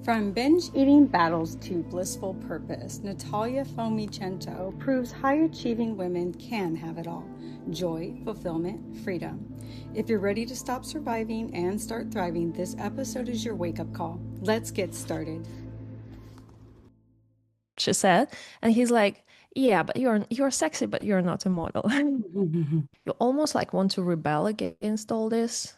From binge eating battles to blissful purpose, Natalia Fomichenko proves high-achieving women can have it all: joy, fulfillment, freedom. If you're ready to stop surviving and start thriving, this episode is your wake-up call. Let's get started. She said, and he's like, yeah, but you're sexy, but you're not a model. You almost like want to rebel against all this.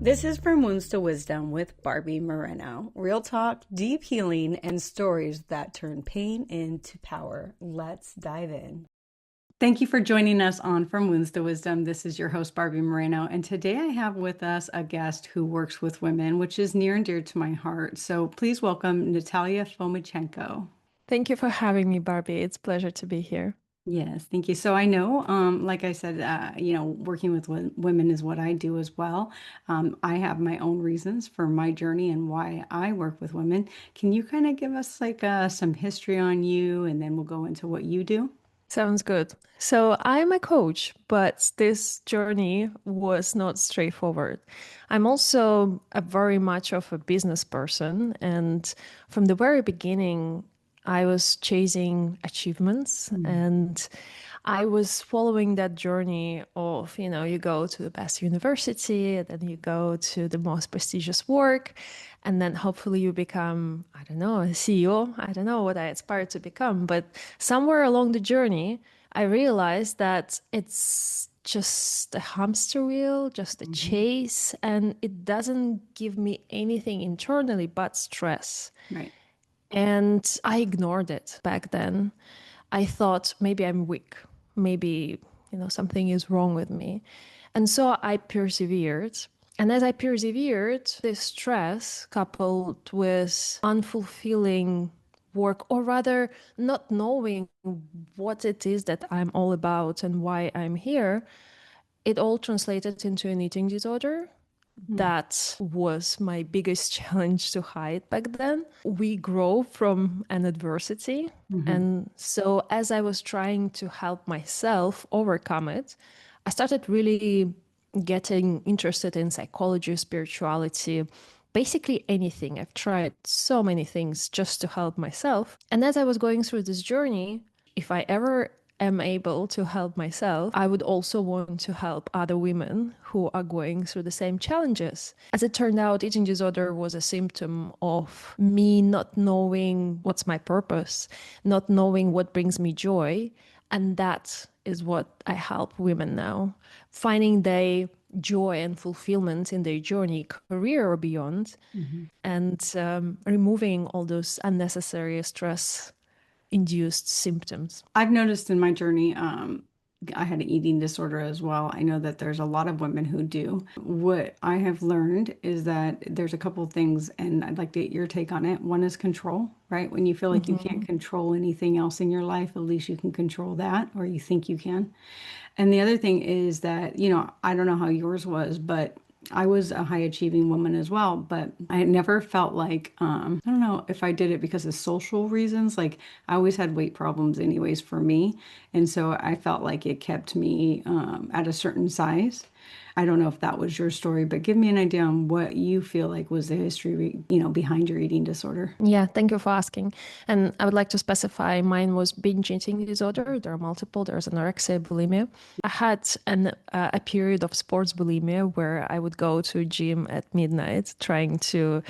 This is From Wounds to Wisdom with Barbie Moreno. Real talk, deep healing, and stories that turn pain into power. Let's dive in. Thank you for joining us on From Wounds to Wisdom. This is your host, Barbie Moreno, and today I have with us a guest who works with women, which is near and dear to my heart. So please welcome Natalia Fomichenko. Thank you for having me, Barbie. It's a pleasure to be here. Yes, thank you. So I know, like I said, working with women is what I do as well. I have my own reasons for my journey and why I work with women. Can you kind of give us some history on you, and then we'll go into what you do? Sounds good. So I'm a coach, but this journey was not straightforward. I'm also a very much of a business person, and from the very beginning, I was chasing achievements and I was following that journey of, you go to the best university, and then you go to the most prestigious work, and then hopefully you become, I don't know, a CEO. I don't know what I aspire to become, but somewhere along the journey, I realized that it's just a hamster wheel, just a Mhm. chase, and it doesn't give me anything internally but stress. Right. And I ignored it back then. I thought maybe I'm weak. Maybe, something is wrong with me. And so I persevered. And as I persevered, this stress coupled with unfulfilling work, or rather not knowing what it is that I'm all about and why I'm here, it all translated into an eating disorder. Mhm. That was my biggest challenge to hide back then. We grow from an adversity. Mhm. And so, as I was trying to help myself overcome it, I started really getting interested in psychology, spirituality, basically anything. I've tried so many things just to help myself. And as I was going through this journey, if I ever am able to help myself, I would also want to help other women who are going through the same challenges. As it turned out, eating disorder was a symptom of me not knowing what's my purpose, not knowing what brings me joy. And that is what I help women now, finding their joy and fulfillment in their journey, career or beyond, Mhm. and removing all those unnecessary stress induced symptoms. I've noticed in my journey, I had an eating disorder as well. I know that there's a lot of women who do. What I have learned is that there's a couple of things, and I'd like to get your take on it. One is control, right? When you feel like you can't Mhm. control anything else in your life, at least you can control that, or you think you can. And the other thing is that, I don't know how yours was, but I was a high achieving woman as well, but I never felt like, I don't know if I did it because of social reasons. Like I always had weight problems anyways for me. And so I felt like it kept me at a certain size. I don't know if that was your story, but give me an idea on what you feel like was the history, behind your eating disorder. Yeah, thank you for asking. And I would like to specify mine was binge eating disorder. There are multiple. There's anorexia, bulimia. I had a period of sports bulimia where I would go to a gym at midnight trying to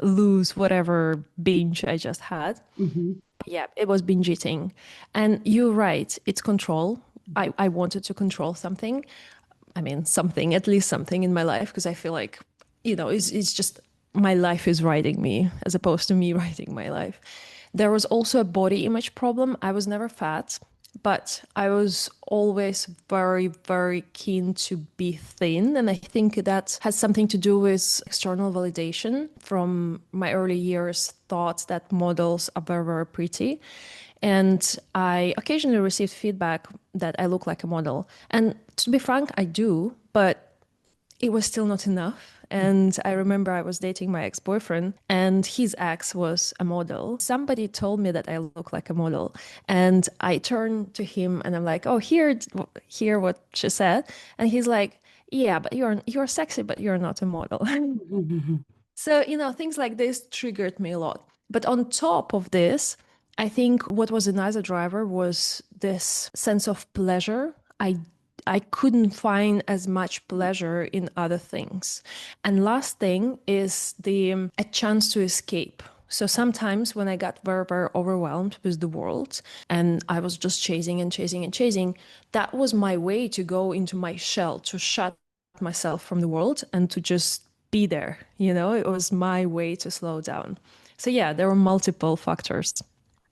lose whatever binge I just had. Hmm. But yeah, it was binge eating. And you're right, it's control. I wanted to control something. I mean, something, at least something in my life, because I feel like, it's just my life is riding me as opposed to me riding my life. There was also a body image problem. I was never fat, but I was always very, very keen to be thin. And I think that has something to do with external validation from my early years, thought that models are very, very pretty. And I occasionally received feedback that I look like a model. And to be frank, I do, but it was still not enough. And I remember I was dating my ex-boyfriend and his ex was a model. Somebody told me that I look like a model. And I turned to him and I'm like, oh, hear what she said. And he's like, yeah, but you're sexy, but you're not a model. So, things like this triggered me a lot. But on top of this, I think what was another driver was this sense of pleasure. I couldn't find as much pleasure in other things. And last thing is the a chance to escape. So sometimes when I got very, very overwhelmed with the world and I was just chasing and chasing and chasing, that was my way to go into my shell, to shut myself from the world and to just be there. It was my way to slow down. So yeah, there were multiple factors.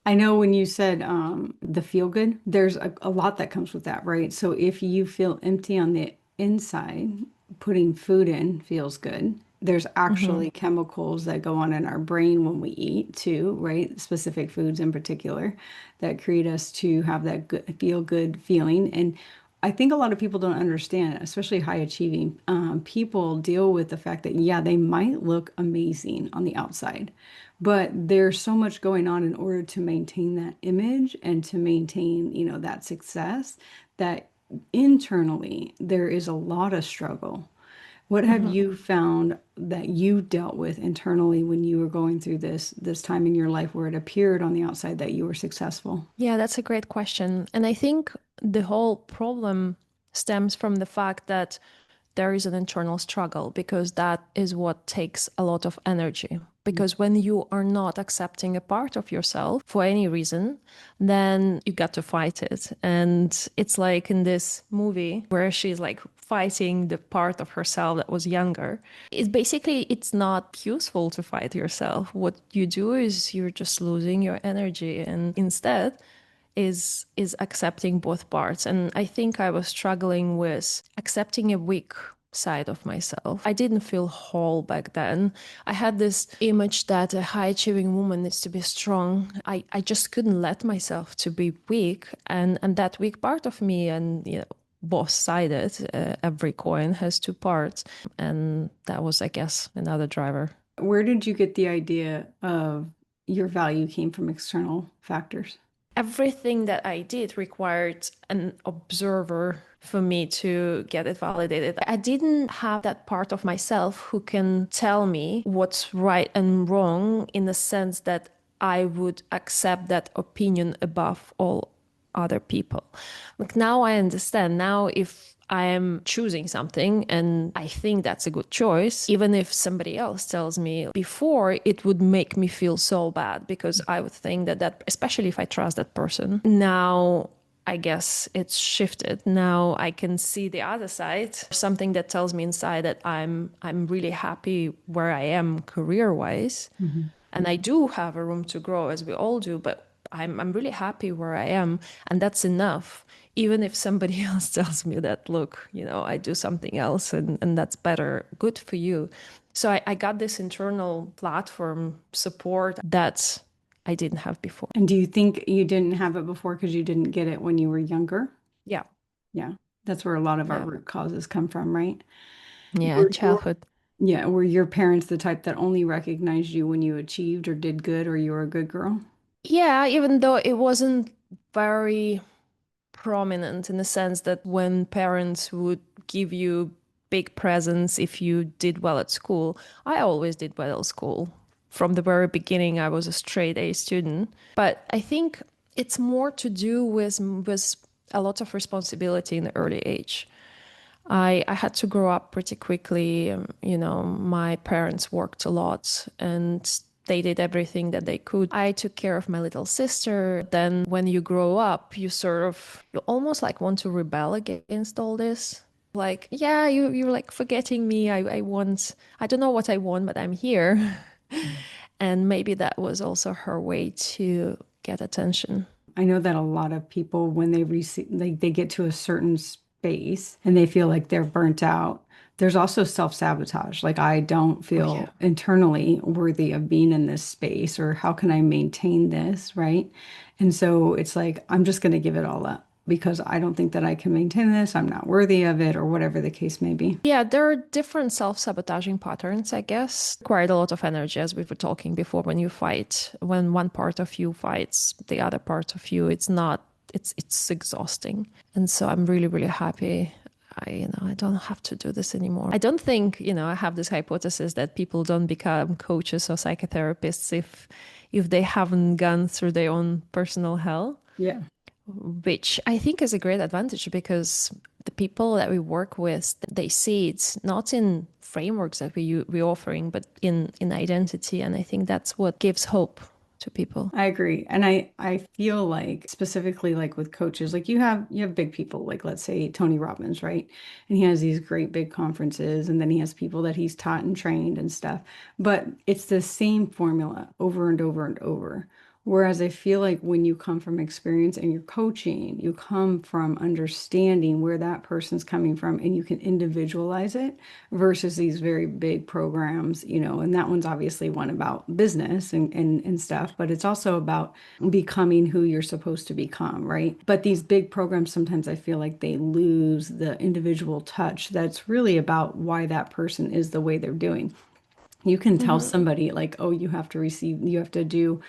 I know when you said the feel good, there's a lot that comes with that, right? So if you feel empty on the inside, putting food in feels good. There's Hmm. actually chemicals that go on in our brain when we eat too, right? Specific foods in particular that create us to have that good, feel good feeling. And I think a lot of people don't understand, especially high achieving people deal with the fact that, yeah, they might look amazing on the outside, but there's so much going on in order to maintain that image and to maintain, that success that internally there is a lot of struggle. What have Hmm. you found that you dealt with internally when you were going through this time in your life where it appeared on the outside that you were successful? Yeah, that's a great question. And I think the whole problem stems from the fact that there is an internal struggle because that is what takes a lot of energy. Because when you are not accepting a part of yourself for any reason, then you got to fight it. And it's like in this movie where she's like fighting the part of herself that was younger. It's not useful to fight yourself. What you do is you're just losing your energy. And instead, is accepting both parts. And I think I was struggling with accepting a weak side of myself. I didn't feel whole back then. I had this image that a high achieving woman needs to be strong. I just couldn't let myself to be weak, and that weak part of me, and both sided, every coin has two parts, and that was, I guess, another driver. Where did you get the idea of your value came from external factors? Everything that I did required an observer for me to get it validated. I didn't have that part of myself who can tell me what's right and wrong in the sense that I would accept that opinion above all other people. Like now I understand. Now, if I am choosing something and I think that's a good choice, even if somebody else tells me before, it would make me feel so bad because I would think that especially if I trust that person. Now, I guess it's shifted. Now I can see the other side, something that tells me inside that I'm really happy where I am career-wise. Mhm. And I do have a room to grow, as we all do, but I'm really happy where I am, and that's enough. Even if somebody else tells me that, look, I do something else and that's better, good for you. So I got this internal platform support that I didn't have before. And do you think you didn't have it before because you didn't get it when you were younger? Yeah. Yeah, that's where a lot of our Yeah. root causes come from, right? Yeah. Were your, Childhood. yeah, were your parents the type that only recognized you when you achieved or did good or you were a good girl? Yeah. Even though it wasn't very prominent in the sense that when parents would give you big presents if you did well at school, I always did well at school. From the very beginning, I was a straight A student. But I think it's more to do with a lot of responsibility in the early age. I had to grow up pretty quickly. My parents worked a lot and they did everything that they could. I took care of my little sister. Then when you grow up, you almost like want to rebel against all this. Like, yeah, you're like forgetting me. I don't know what I want, but I'm here. And maybe that was also her way to get attention. I know that a lot of people, when they receive, like they get to a certain space and they feel like they're burnt out, there's also self-sabotage. Like, I don't Oh, yeah. feel internally worthy of being in this space, or how can I maintain this, right? And so it's like, I'm just going to give it all up. because I don't think that I can maintain this, I'm not worthy of it, or whatever the case may be. Yeah, there are different self-sabotaging patterns, I guess. Quite a lot of energy, as we were talking before, when you fight, when one part of you fights the other part of you, it's exhausting. And so I'm really, really happy. I don't have to do this anymore. I don't think, I have this hypothesis that people don't become coaches or psychotherapists if they haven't gone through their own personal hell, Yeah. which I think is a great advantage because the people that we work with, they see it not in frameworks that we're offering, but in identity. And I think that's what gives hope to people. I agree. And I feel like specifically like with coaches, like you have big people, like let's say Tony Robbins, right? And he has these great big conferences and then he has people that he's taught and trained and stuff. But it's the same formula over and over and over. Whereas I feel like when you come from experience and you're coaching, you come from understanding where that person's coming from and you can individualize it versus these very big programs, and that one's obviously one about business and stuff, but it's also about becoming who you're supposed to become, right? But these big programs, sometimes I feel like they lose the individual touch that's really about why that person is the way they're doing. You can tell Mhm. somebody like, oh, you have to do,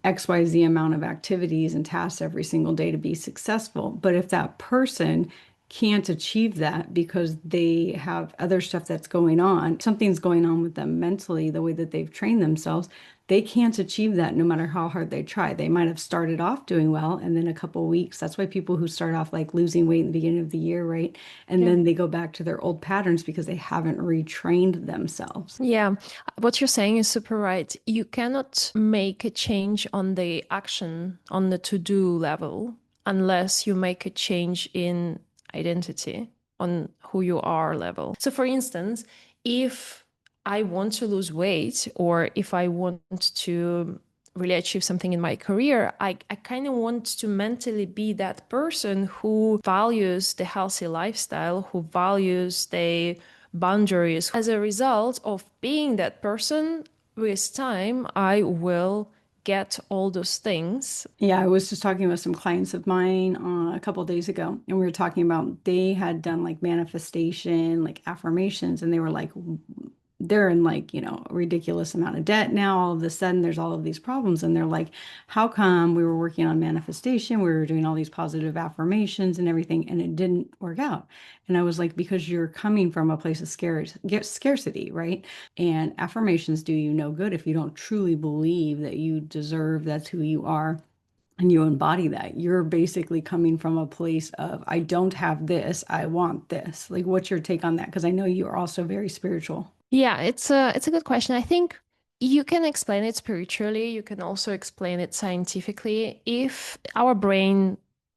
XYZ amount of activities and tasks every single day to be successful. But if that person can't achieve that because they have other stuff that's going on, something's going on with them mentally, the way that they've trained themselves, they can't achieve that no matter how hard they try. They might have started off doing well and then a couple of weeks. That's why people who start off like losing weight in the beginning of the year, right? And Yeah. then they go back to their old patterns because they haven't retrained themselves. Yeah, what you're saying is super right. You cannot make a change on the action, on the to-do level, unless you make a change in identity, on who you are level. So, for instance, if I want to lose weight or if I want to really achieve something in my career, I kind of want to mentally be that person who values the healthy lifestyle, who values the boundaries. As a result of being that person, with time, I will get all those things. Yeah, I was just talking with some clients of mine a couple of days ago, and we were talking about they had done like manifestation, like affirmations, and they were like, they're in like, a ridiculous amount of debt now. All of a sudden, there's all of these problems, and they're like, how come we were working on manifestation, we were doing all these positive affirmations and everything, and it didn't work out? And I was like, because you're coming from a place of scarcity, right? And affirmations do you no good if you don't truly believe that you deserve, that's who you are and you embody that. You're basically coming from a place of, I don't have this, I want this. Like, what's your take on that? Because I know you are also very spiritual. Yeah, it's a good question. I think you can explain it spiritually, you can also explain it scientifically. If our brain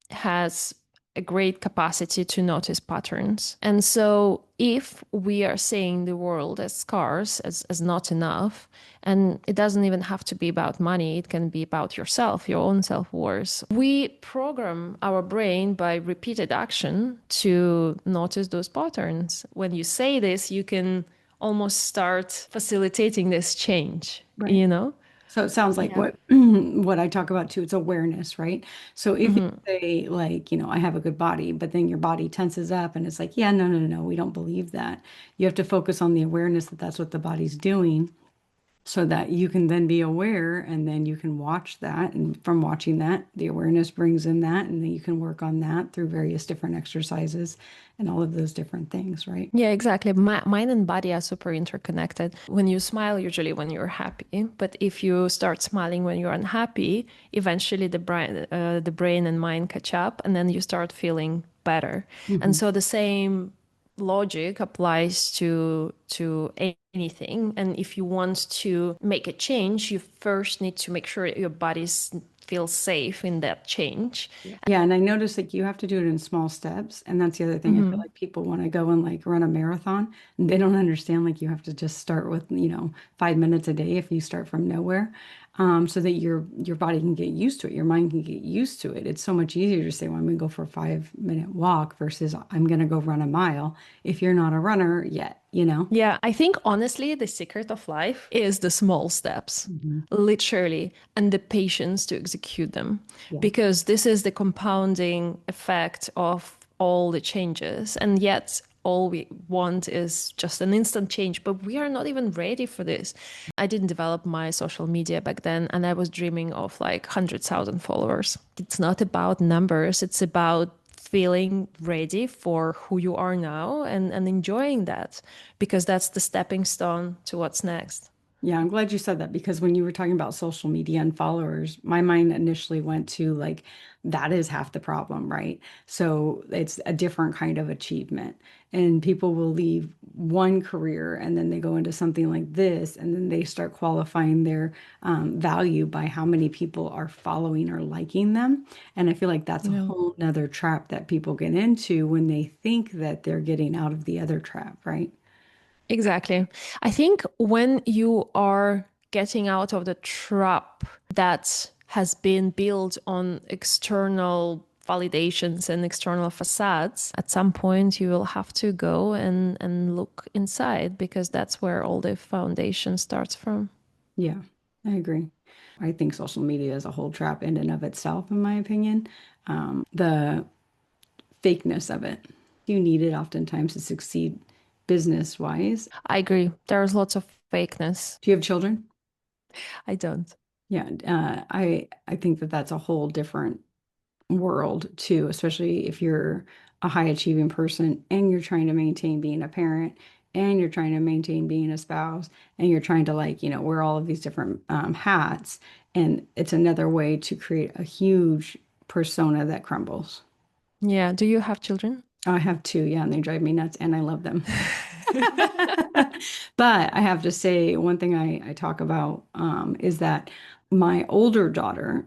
has a great capacity to notice patterns. And so if we are seeing the world as scarce, as not enough, and it doesn't even have to be about money, it can be about yourself, your own self-worth. We program our brain by repeated action to notice those patterns. When you say this, you can almost start facilitating this change, Right. you know? So it sounds like Yeah. what what I talk about too, it's awareness, right? So if you Mhm. say like, I have a good body, but then your body tenses up and it's like, yeah, no, no, no, we don't believe that. You have to focus on the awareness that that's what the body's doing so that you can then be aware and then you can watch that. And from watching that, the awareness brings in that, and then you can work on that through various different exercises and all of those different things, right? Yeah, exactly. Mind and body are super interconnected. When you smile, usually when you're happy, but if you start smiling when you're unhappy, eventually the brain and mind catch up, and then you start feeling better. And Mhm. so the same logic applies to anything. And if you want to make a change, you first need to make sure your body feels safe in that change. Yeah, and I noticed like you have to do it in small steps. And that's the other thing. I feel Mhm. like people want to go and like run a marathon and they don't understand like you have to just start with, 5 minutes a day if you start from nowhere. so that your body can get used to it, your mind can get used to it. It's so much easier to say, well, I'm going to go for a 5 minute walk versus I'm going to go run a mile if you're not a runner yet, you know? Yeah, I think honestly, the secret of life is the small steps, Hmm. literally, and the patience to execute them. Yeah. Because this is the compounding effect of all the changes. And yet, all we want is just an instant change, but we are not even ready for this. I didn't develop my social media back then, and I was dreaming of like 100,000 followers. It's not about numbers, it's about feeling ready for who you are now and enjoying that because that's the stepping stone to what's next. Yeah, I'm glad you said that because when you were talking about social media and followers, my mind initially went to like, that is half the problem, right? So it's a different kind of achievement. And people will leave one career and then they go into something like this, and then they start qualifying their value by how many people are following or liking them. And I feel like that's a Yeah. whole nother trap that people get into when they think that they're getting out of the other trap, right? Exactly. I think when you are getting out of the trap that has been built on external validations and external facades, at some point you will have to go and look inside because that's where all the foundation starts from. Yeah, I agree. I think social media is a whole trap in and of itself, in my opinion. The fakeness of it. You need it oftentimes to succeed business wise. I agree. There's lots of fakeness. Do you have children? I don't. Yeah, I think that that's a whole different world too, especially if you're a high achieving person and you're trying to maintain being a parent and you're trying to maintain being a spouse and you're trying to like, wear all of these different hats. And it's another way to create a huge persona that crumbles. Yeah. Do you have children? I have two, yeah, and they drive me nuts and I love them. But I have to say, one thing I talk about is that my older daughter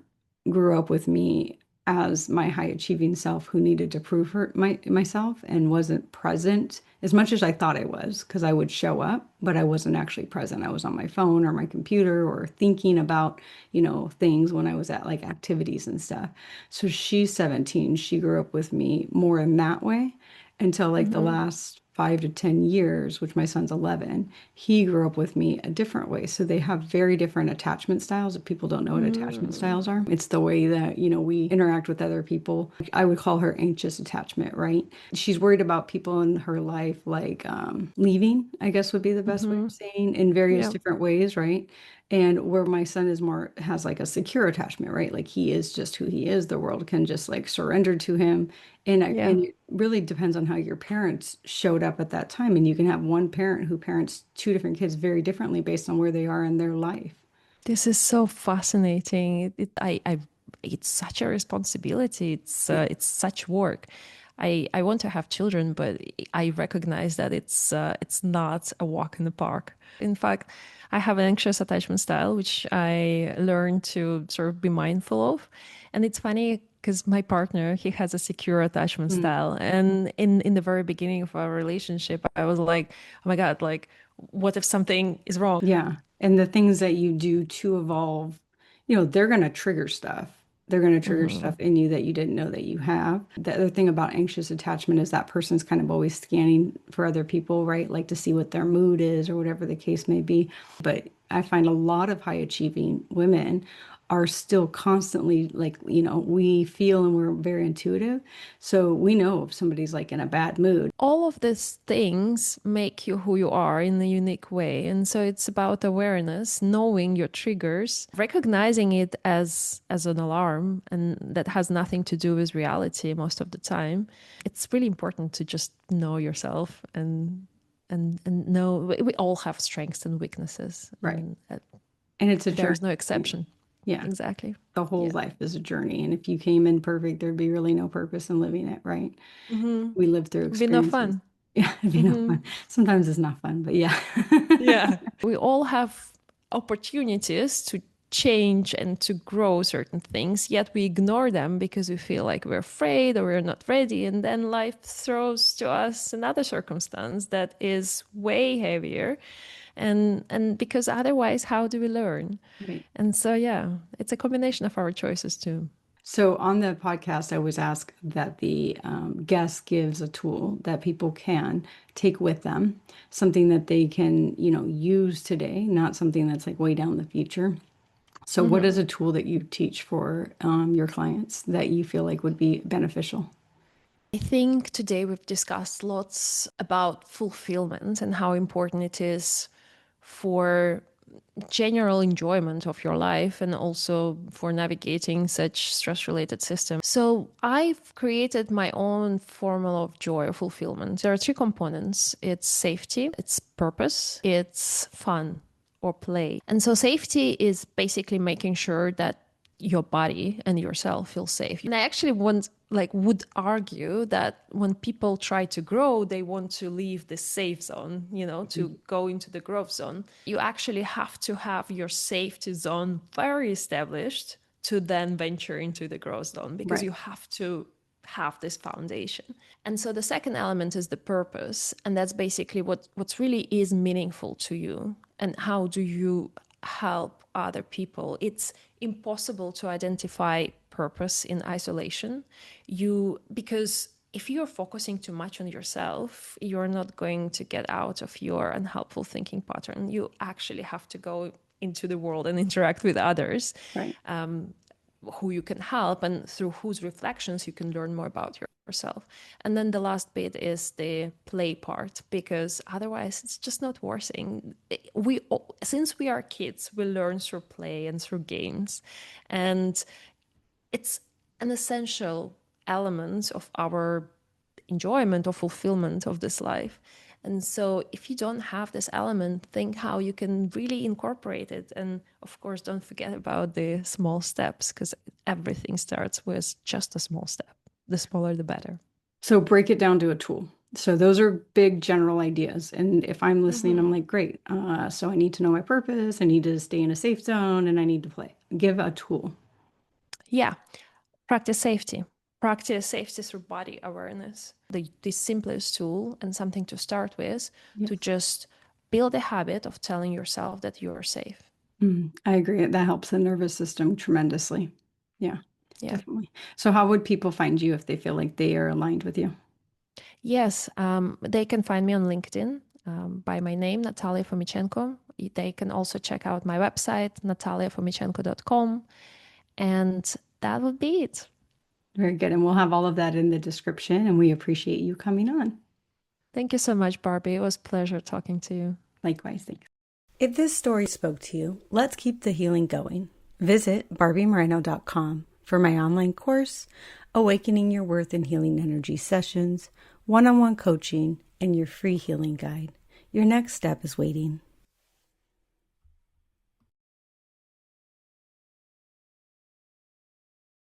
grew up with me as my high achieving self who needed to prove myself and wasn't present as much as I thought I was because I would show up, but I wasn't actually present. I was on my phone or my computer or thinking about, things when I was at like activities and stuff. So she's 17. She grew up with me more in that way until like the Hmm. last 5 to 10 years, which my son's 11, he grew up with me a different way. So they have very different attachment styles. If people don't know what attachment styles Mm. are, it's the way that, we interact with other people. I would call her anxious attachment, right? She's worried about people in her life, like leaving, I guess would be the best way Hmm. of saying, in various Yeah. different ways, right? And where my son is more, has like a secure attachment, right? Like he is just who he is. The world can just like surrender to him. Yeah. And it really depends on how your parents showed up at that time. And you can have one parent who parents two different kids very differently based on where they are in their life. This is so fascinating. It's such a responsibility. Yeah. It's such work. I want to have children, but I recognize that it's not a walk in the park. In fact, I have an anxious attachment style, which I learned to sort of be mindful of. And it's funny because my partner, he has a secure attachment Mm. style. And in the very beginning of our relationship, I was like, oh my God, like, what if something is wrong? Yeah. And the things that you do to evolve, they're going to trigger stuff. They're going to trigger Hmm. stuff in you that you didn't know that you have. The other thing about anxious attachment is that person's kind of always scanning for other people, right? Like to see what their mood is or whatever the case may be. But I find a lot of high achieving women are still constantly like, we feel and we're very intuitive. So we know if somebody's like in a bad mood. All of these things make you who you are in a unique way. And so it's about awareness, knowing your triggers, recognizing it as an alarm, and that has nothing to do with reality most of the time. It's really important to just know yourself and know we all have strengths and weaknesses, Right. and And it's a there is no journey. exception. Yeah. Exactly. The whole Yeah. life is a journey. And if you came in perfect, there'd be really no purpose in living it, right? Hmm. We live through Be no experiences. fun. Yeah, it'd be no Hmm. fun. Sometimes it's not fun, but yeah. Yeah. We all have opportunities to change and to grow certain things, yet we ignore them because we feel like we're afraid or we're not ready. And then life throws to us another circumstance that is way heavier. And because otherwise, how do we learn? Right. And so, yeah, it's a combination of our choices too. So on the podcast, I always ask that the guest gives a tool that people can take with them, something that they can, use today, not something that's like way down the future. So what is a tool that you teach for your clients that you feel like would be beneficial? I think today we've discussed lots about fulfillment and how important it is for general enjoyment of your life and also for navigating such stress-related systems. So I've created my own formula of joy or fulfillment. There are three components. It's safety, it's purpose, it's fun or play. And so safety is basically making sure that your body and yourself feel safe. And I actually would argue that when people try to grow, they want to leave the safe zone, to go into the growth zone. You actually have to have your safety zone very established to then venture into the growth zone, because you have to have this foundation. And so the second element is the purpose. And that's basically what's really is meaningful to you, and how do you help other people. It's impossible to identify purpose in isolation. Because if you're focusing too much on yourself, you're not going to get out of your unhelpful thinking pattern. You actually have to go into the world and interact with others. Right. Who you can help and through whose reflections you can learn more about yourself. And then the last bit is the play part, because otherwise it's just not working. Since we are kids, we learn through play and through games, and it's an essential element of our enjoyment or fulfillment of this life. And so if you don't have this element, think how you can really incorporate it. And of course, don't forget about the small steps, because everything starts with just a small step. The smaller, the better. So break it down to a tool. So those are big general ideas. And if I'm listening, I'm like, great. So I need to know my purpose. I need to stay in a safe zone, and I need to play. Give a tool. Yeah. Practice safety. Practice safety through body awareness. The simplest tool and something to start with, to just build a habit of telling yourself that you are safe. I agree. That helps the nervous system tremendously. Yeah, Yeah. definitely. So how would people find you if they feel like they are aligned with you? Yes, they can find me on LinkedIn by my name, Natalia Fomichenko. They can also check out my website, nataliafomichenko.com. And that would be it. Very good. And we'll have all of that in the description. And we appreciate you coming on. Thank you so much, Barbie. It was a pleasure talking to you. Likewise. Thanks. If this story spoke to you, let's keep the healing going. Visit barbiemoreno.com for my online course, Awakening Your Worth in Healing Energy sessions, one-on-one coaching, and your free healing guide. Your next step is waiting.